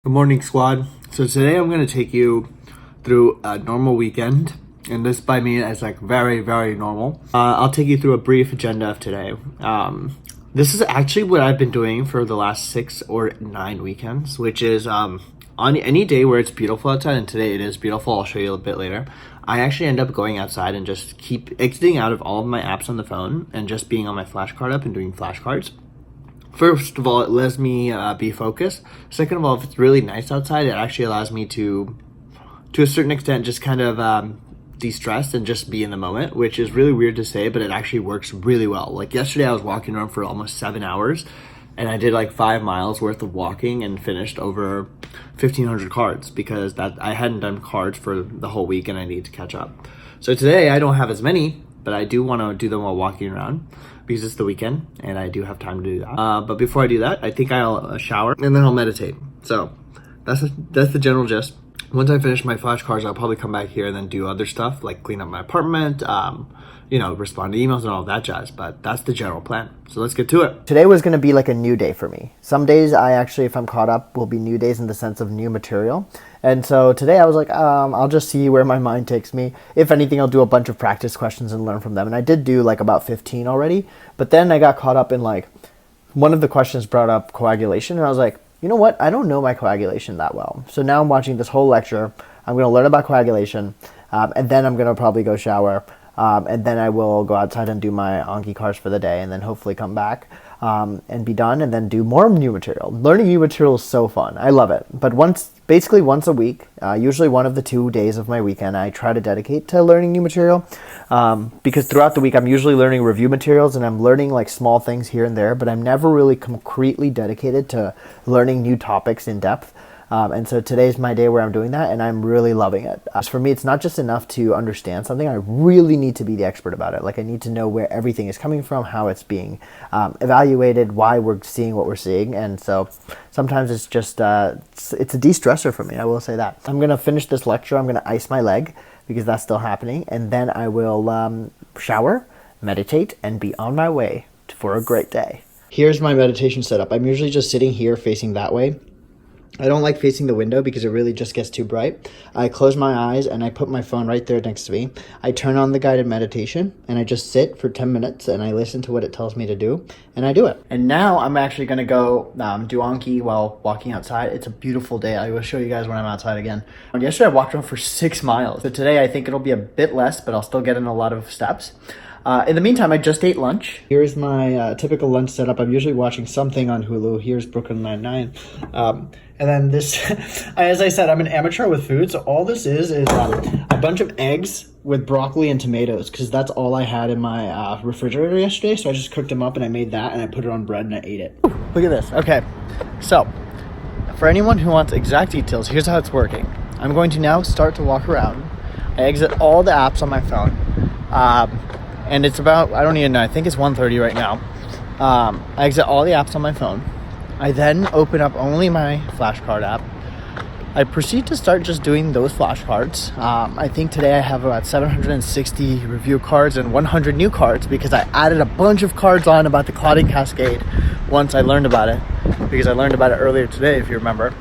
Good morning, squad. So today I'm going to take you through a normal weekend, and this by me is like very, very normal. I'll take you through a brief agenda of today. This is actually what I've been doing for the last 6 or 9 weekends, which is on any day where it's beautiful outside, and today it is beautiful, I'll show you a bit later, I actually end up going outside and just keep exiting out of all of my apps on the phone and just being on my flashcard app and doing flashcards. First of all, it lets me be focused. Second of all, if it's really nice outside, it actually allows me to a certain extent, just kind of de-stress and just be in the moment, which is really weird to say, but it actually works really well. Like yesterday, I was walking around for almost 7 hours, and I did like 5 miles worth of walking and finished over 1,500 cards because I hadn't done cards for the whole week and I need to catch up. So today, I don't have as many, but I do want to do them while walking around because it's the weekend and I do have time to do that. But before I do that, I think I'll shower and then I'll meditate. So that's the general gist. Once I finish my flashcards, I'll probably come back here and then do other stuff like clean up my apartment, respond to emails and all that jazz. But that's the general plan. So let's get to it. Today was going to be like a new day for me. Some days I actually, if I'm caught up, will be new days in the sense of new material. And so today I was like, I'll just see where my mind takes me. If anything, I'll do a bunch of practice questions and learn from them. And I did do like about 15 already. But then I got caught up in like, one of the questions brought up coagulation. And I was like, you know what? I don't know my coagulation that well. So now I'm watching this whole lecture. I'm going to learn about coagulation. And then I'm going to probably go shower. And then I will go outside and do my Anki cards for the day and then hopefully come back and be done and then do more new material. Learning new material is so fun. I love it. But basically once a week, usually one of the 2 days of my weekend, I try to dedicate to learning new material because throughout the week, I'm usually learning review materials and I'm learning like small things here and there, but I'm never really concretely dedicated to learning new topics in depth. And so today's my day where I'm doing that, and I'm really loving it. For me, it's not just enough to understand something. I really need to be the expert about it. Like I need to know where everything is coming from, how it's being evaluated, why we're seeing what we're seeing. And so sometimes it's just, it's a de-stressor for me, I will say that. I'm going to finish this lecture. I'm going to ice my leg because that's still happening. And then I will shower, meditate, and be on my way for a great day. Here's my meditation setup. I'm usually just sitting here facing that way. I don't like facing the window because it really just gets too bright. I close my eyes and I put my phone right there next to me. I turn on the guided meditation and I just sit for 10 minutes and I listen to what it tells me to do and I do it. And now I'm actually going to go do Anki while walking outside. It's a beautiful day. I will show you guys when I'm outside again. Yesterday I walked around for 6 miles. So today I think it'll be a bit less, but I'll still get in a lot of steps. In the meantime, I just ate lunch. Here's my typical lunch setup. I'm usually watching something on Hulu. Here's Brooklyn Nine-Nine. And then this, as I said, I'm an amateur with food. So all this is a bunch of eggs with broccoli and tomatoes because that's all I had in my refrigerator yesterday. So I just cooked them up and I made that and I put it on bread and I ate it. Look at this. Okay. So for anyone who wants exact details, here's how it's working. I'm going to now start to walk around. I exit all the apps on my phone. And it's about, I don't even know, I think it's 1:30 right now. I exit all the apps on my phone. I then open up only my flashcard app. I proceed to start just doing those flashcards. I think today I have about 760 review cards and 100 new cards because I added a bunch of cards on about the clotting cascade once I learned about it, because I learned about it earlier today, if you remember.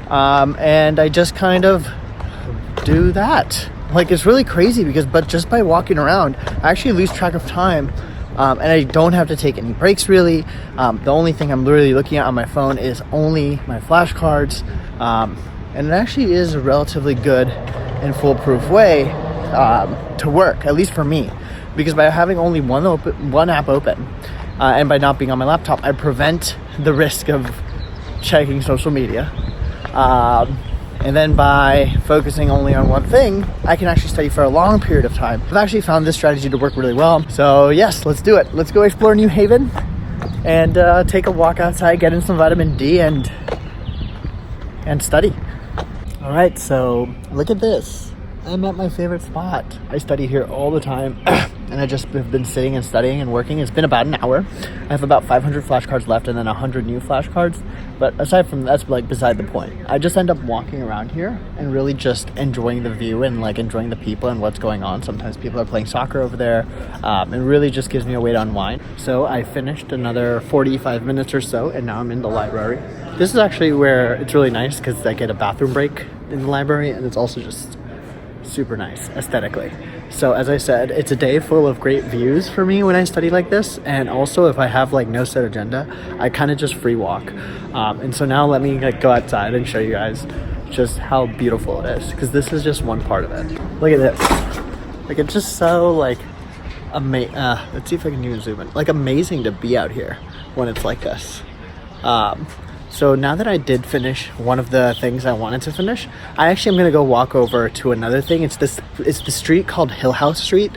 And I just kind of do that. Like, it's really crazy but just by walking around, I actually lose track of time. And I don't have to take any breaks, really. The only thing I'm literally looking at on my phone is only my flashcards. And it actually is a relatively good and foolproof way to work, at least for me. Because by having only one app open, and by not being on my laptop, I prevent the risk of checking social media. And then by focusing only on one thing, I can actually study for a long period of time. I've actually found this strategy to work really well. So yes, let's do it. Let's go explore New Haven and take a walk outside, get in some vitamin D and study. All right, so look at this. I'm at my favorite spot. I study here all the time. and I just have been sitting and studying and working. It's been about an hour. I have about 500 flashcards left and then 100 new flashcards. But aside from that's like beside the point. I just end up walking around here and really just enjoying the view and like enjoying the people and what's going on. Sometimes people are playing soccer over there. It really just gives me a way to unwind. So I finished another 45 minutes or so, and now I'm in the library. This is actually where it's really nice because I get a bathroom break in the library, and it's also just super nice aesthetically. So as I said, it's a day full of great views for me when I study like this, and also if I have like no set agenda, I kind of just free walk. And so now let me like go outside and show you guys just how beautiful it is, because this is just one part of it. Look at this. Like it's just so like let's see if I can even zoom in. Like amazing to be out here when it's like this. So now that I did finish one of the things I wanted to finish, I actually am going to go walk over to another thing. It's the street called Hill House Street,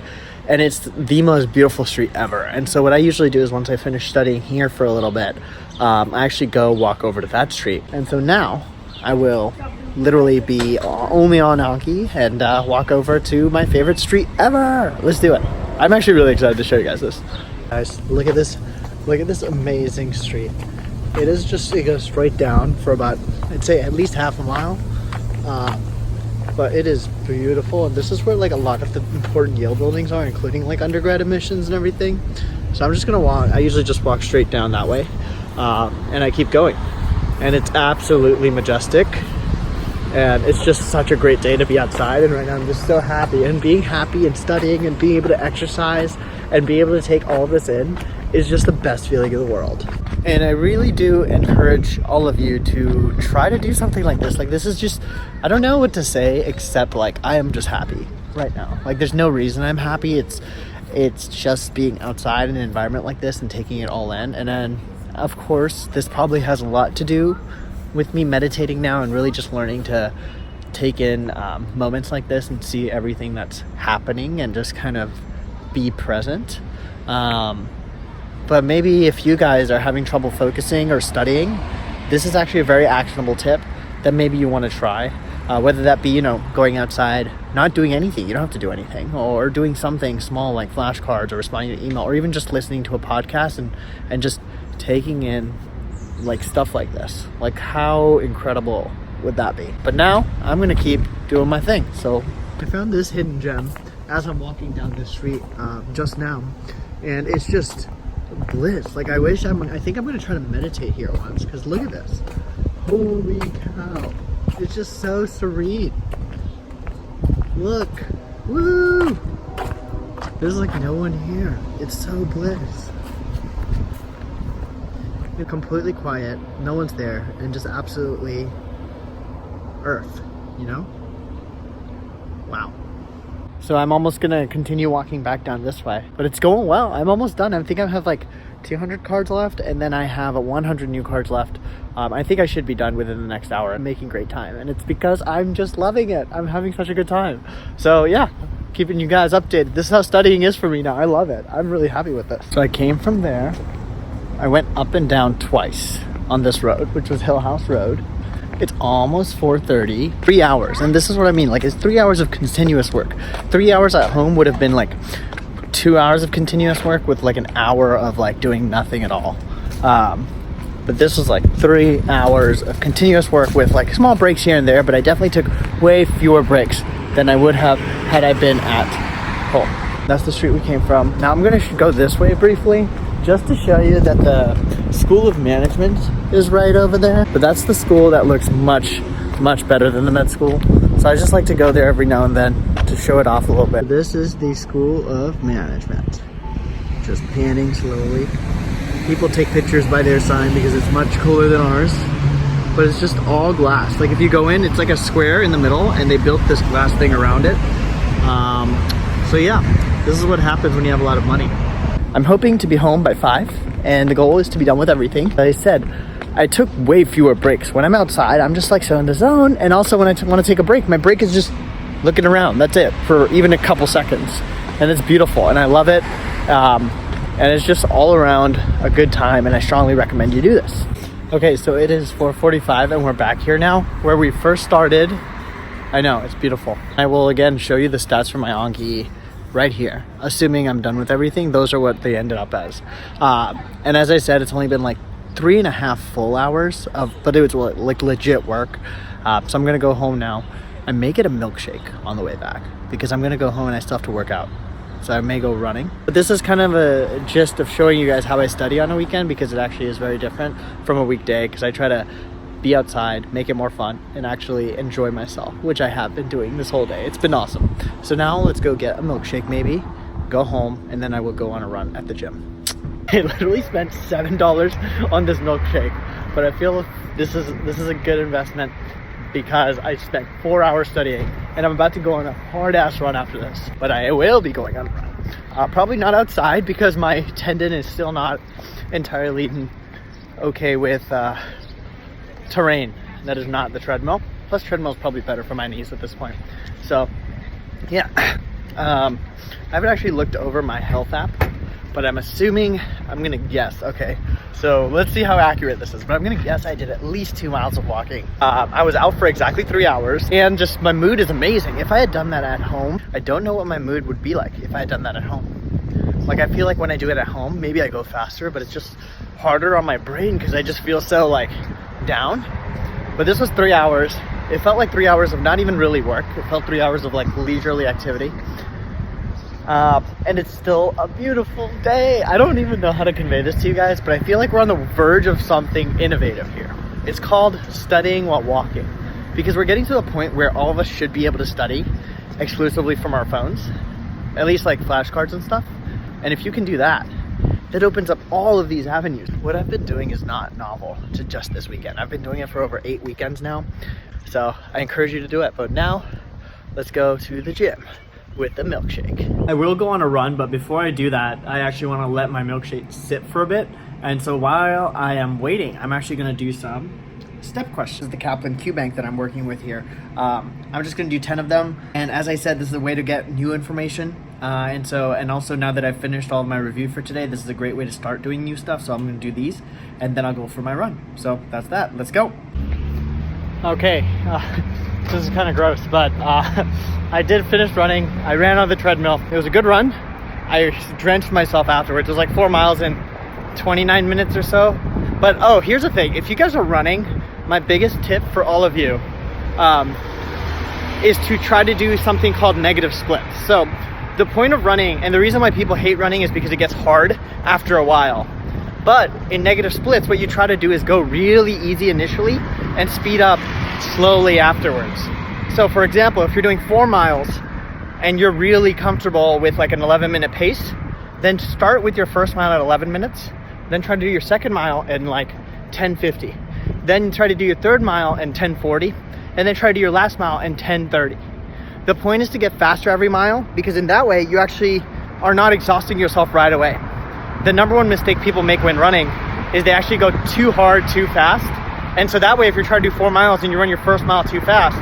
and it's the most beautiful street ever. And so what I usually do is once I finish studying here for a little bit, I actually go walk over to that street. And so now I will literally be only on Anki and walk over to my favorite street ever. Let's do it. I'm actually really excited to show you guys this. Guys, look at this. Look at this amazing street. It is just, it goes straight down for about, I'd say at least half a mile. But it is beautiful. And this is where like a lot of the important Yale buildings are, including like undergrad admissions and everything. So I'm just gonna walk, I usually just walk straight down that way. And I keep going. And it's absolutely majestic. And it's just such a great day to be outside. And right now I'm just so happy. And being happy and studying and being able to exercise and be able to take all of this in is just the best feeling in the world. And I really do encourage all of you to try to do something like this. Like this is just, I don't know what to say except like I am just happy right now. Like there's no reason I'm happy. It's just being outside in an environment like this and taking it all in. And then of course this probably has a lot to do with me meditating now and really just learning to take in moments like this and see everything that's happening and just kind of be present. But maybe if you guys are having trouble focusing or studying, this is actually a very actionable tip that maybe you want to try. Whether that be, going outside, not doing anything, you don't have to do anything, or doing something small like flashcards or responding to email, or even just listening to a podcast and just taking in like stuff like this. Like how incredible would that be? But now I'm going to keep doing my thing. So I found this hidden gem as I'm walking down this street just now, and it's just bliss. Like I think I'm gonna try to meditate here once, because look at this. Holy cow, it's just so serene. Look, woo, there's like no one here. It's so bliss. It's completely quiet, no one's there, and just absolutely earth, wow. So I'm almost gonna continue walking back down this way, but it's going well. I'm almost done. I think I have like 200 cards left, and then I have 100 new cards left. I think I should be done within the next hour. I'm making great time, and it's because I'm just loving it. I'm having such a good time. So yeah, keeping you guys updated. This is how studying is for me now. I love it. I'm really happy with this. So I came from there. I went up and down twice on this road, which was Hill House Road. It's almost 4:30, 3 hours. And this is what I mean. Like it's 3 hours of continuous work. 3 hours at home would have been like 2 hours of continuous work with like an hour of like doing nothing at all. But this was like 3 hours of continuous work with like small breaks here and there, but I definitely took way fewer breaks than I would have had I been at home. That's the street we came from. Now I'm gonna go this way briefly, just to show you that the School of Management is right over there. But that's the school that looks much, much better than the med school. So I just like to go there every now and then to show it off a little bit. This is the School of Management. Just panning slowly. People take pictures by their sign because it's much cooler than ours. But it's just all glass. Like if you go in, it's like a square in the middle, and they built this glass thing around it. So yeah, this is what happens when you have a lot of money. I'm hoping to be home by 5, and the goal is to be done with everything. As I said, I took way fewer breaks. When I'm outside, I'm just like so in the zone, and also when I want to take a break, my break is just looking around. That's it, for even a couple seconds. And it's beautiful, and I love it. And it's just all around a good time, and I strongly recommend you do this. Okay, so it is 4:45, and we're back here now, where we first started. I know, it's beautiful. I will again show you the stats from my Anki right here. Assuming I'm done with everything, those are what they ended up as. And as I said, it's only been like 3.5 full hours but it was like legit work. So I'm gonna go home now and make it a milkshake on the way back, because I'm gonna go home and I still have to work out. So I may go running. But this is kind of a gist of showing you guys how I study on a weekend, because it actually is very different from a weekday, because I try to be outside, make it more fun, and actually enjoy myself, which I have been doing this whole day. It's been awesome. So now let's go get a milkshake maybe, go home, and then I will go on a run at the gym. I literally spent $7 on this milkshake, but I feel this is a good investment, because I spent 4 hours studying, and I'm about to go on a hard-ass run after this. But I will be going on a run. Probably not outside, because my tendon is still not entirely okay with terrain that is not the treadmill. Plus, treadmill is probably better for my knees at this point. So, yeah. I haven't actually looked over my health app, but I'm assuming, I'm gonna guess. Okay, so let's see how accurate this is, but I'm gonna guess I did at least 2 miles of walking. I was out for exactly 3 hours, and just my mood is amazing. If I had done that at home, I don't know what my mood would be like if I had done that at home. Like, I feel like when I do it at home, maybe I go faster, but it's just harder on my brain because I just feel so like down. But this was 3 hours. It felt like 3 hours of not even really work. It felt 3 hours of like leisurely activity. And it's still a beautiful day. I don't even know how to convey this to you guys, but I feel like we're on the verge of something innovative here. It's called studying while walking, because we're getting to the point where all of us should be able to study exclusively from our phones, at least like flashcards and stuff. And if you can do that, it opens up all of these avenues. What I've been doing is not novel to just this weekend. I've been doing it for over 8 weekends now. So I encourage you to do it. But now let's go to the gym with the milkshake. I will go on a run, but before I do that, I actually want to let my milkshake sit for a bit. And so while I am waiting, I'm actually going to do some step questions. The Kaplan Q Bank that I'm working with here. I'm just going to do 10 of them. And as I said, this is a way to get new information. And also now that I've finished all of my review for today, this is a great way to start doing new stuff. So I'm going to do these, and then I'll go for my run. So that's that. Let's go. Okay. This is kind of gross, but I did finish running. I ran on the treadmill. It was a good run. I drenched myself afterwards. It was like 4 miles in 29 minutes or so. But oh, here's the thing. If you guys are running, my biggest tip for all of you is to try to do something called negative splits. So the point of running, and the reason why people hate running, is because it gets hard after a while. But in negative splits, what you try to do is go really easy initially and speed up slowly afterwards. So for example, if you're doing 4 miles and you're really comfortable with like an 11-minute pace, then start with your first mile at 11 minutes, then try to do your second mile in like 10:50. Then try to do your third mile in 10:40, and then try to do your last mile in 10:30. The point is to get faster every mile, because in that way you actually are not exhausting yourself right away. The number one mistake people make when running is they actually go too hard too fast. And so that way, if you're trying to do 4 miles and you run your first mile too fast,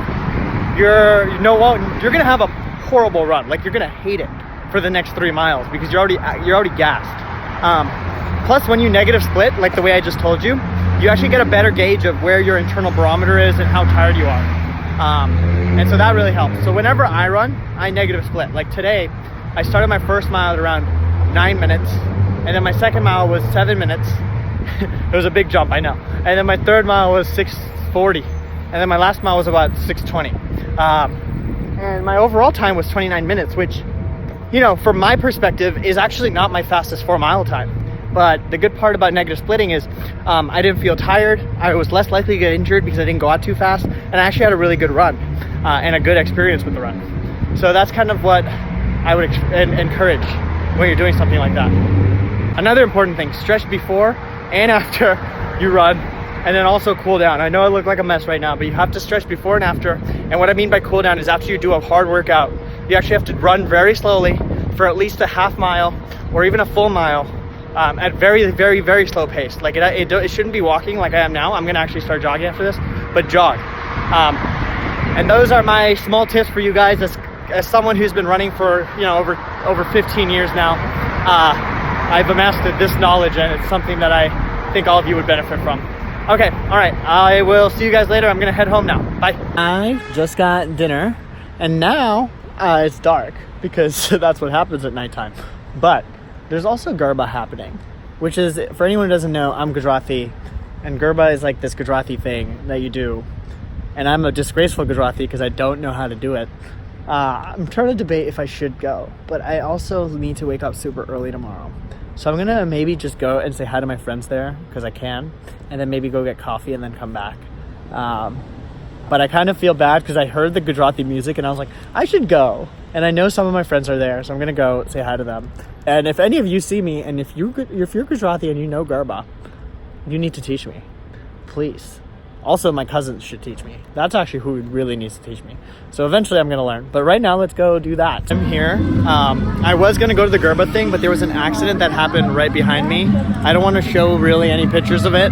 you're gonna have a horrible run. Like, you're gonna hate it for the next 3 miles because you're already gassed. Plus, when you negative split, like the way I just told you, you actually get a better gauge of where your internal barometer is and how tired you are. And so that really helps. So whenever I run, I negative split. Like today, I started my first mile at around 9 minutes, and then my second mile was 7 minutes. It was a big jump, I know. And then my third mile was 6:40, and then my last mile was about 6:20. And my overall time was 29 minutes, which, you know, from my perspective, is actually not my fastest 4 mile time. But the good part about negative splitting is I didn't feel tired. I was less likely to get injured because I didn't go out too fast, and I actually had a really good run and a good experience with the run. So that's kind of what I would encourage when you're doing something like that. Another important thing, stretch before and after you run, and then also cool down. I know I look like a mess right now, but you have to stretch before and after. And what I mean by cool down is after you do a hard workout, you actually have to run very slowly for at least a half mile or even a full mile at very, very, very slow pace. Like it shouldn't be walking like I am now. I'm gonna actually start jogging after this, but jog. And those are my small tips for you guys as someone who's been running for, you know, over 15 years now. I've amassed this knowledge, and it's something that I think all of you would benefit from. Okay, all right, I will see you guys later. I'm gonna head home now. Bye. I just got dinner, and now It's dark because that's what happens at nighttime. But there's also Garba happening, which is, for anyone who doesn't know, I'm Gujarati, and Garba is like this Gujarati thing that you do. And I'm a disgraceful Gujarati because I don't know how to do it. I'm trying to debate if I should go, but I also need to wake up super early tomorrow. So I'm gonna maybe just go and say hi to my friends there because I can, and then maybe go get coffee and then come back. But I kind of feel bad because I heard the Gujarati music and I was like, I should go. And I know some of my friends are there, so I'm gonna go say hi to them. And if any of you see me, and if you're Gujarati and you know Garba, you need to teach me, please. Also, my cousins should teach me. That's actually who really needs to teach me. So eventually I'm gonna learn. But right now, let's go do that. I'm here. I was gonna go to the Garba thing, but there was an accident that happened right behind me. I don't wanna show really any pictures of it.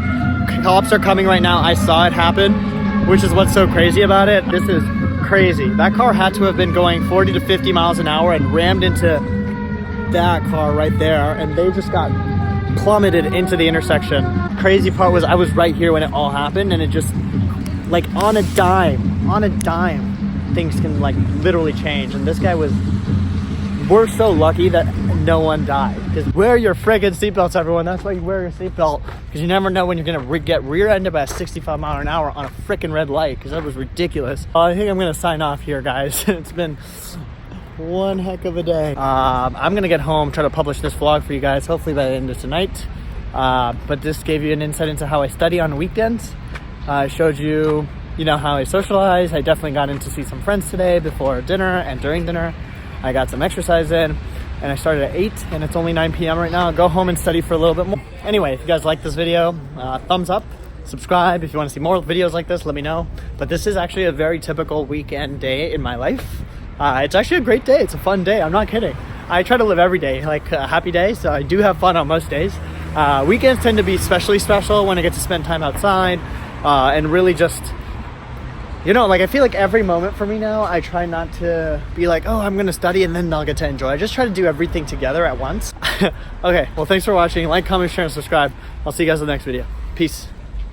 Cops are coming right now. I saw it happen, which is what's so crazy about it. This is crazy. That car had to have been going 40 to 50 miles an hour and rammed into that car right there. And they just got plummeted into the intersection. Crazy part was I was right here when it all happened, and it just, like, on a dime, things can like literally change. And this guy we're so lucky that no one died. Because wear your friggin' seatbelts, everyone. That's why you wear your seatbelt, because you never know when you're gonna get rear-ended by a 65 mile an hour on a frickin' red light, because that was ridiculous. I think I'm gonna sign off here, guys. It's been one heck of a day. I'm gonna get home, try to publish this vlog for you guys, hopefully by the end of tonight. But this gave you an insight into how I study on weekends. I showed you, how I socialize. I definitely got in to see some friends today before dinner and during dinner. I got some exercise in, and I started at 8, and it's only 9 p.m. right now. I'll go home and study for a little bit more. Anyway, if you guys like this video, thumbs up, subscribe. If you want to see more videos like this, let me know. But this is actually a very typical weekend day in my life. It's actually a great day. It's a fun day. I'm not kidding. I try to live every day like a happy day, so I do have fun on most days. Weekends tend to be especially special when I get to spend time outside and really just, I feel like every moment for me now, I try not to be like, oh, I'm going to study and then I'll get to enjoy. I just try to do everything together at once. Okay, well, thanks for watching. Like, comment, share, and subscribe. I'll see you guys in the next video. Peace.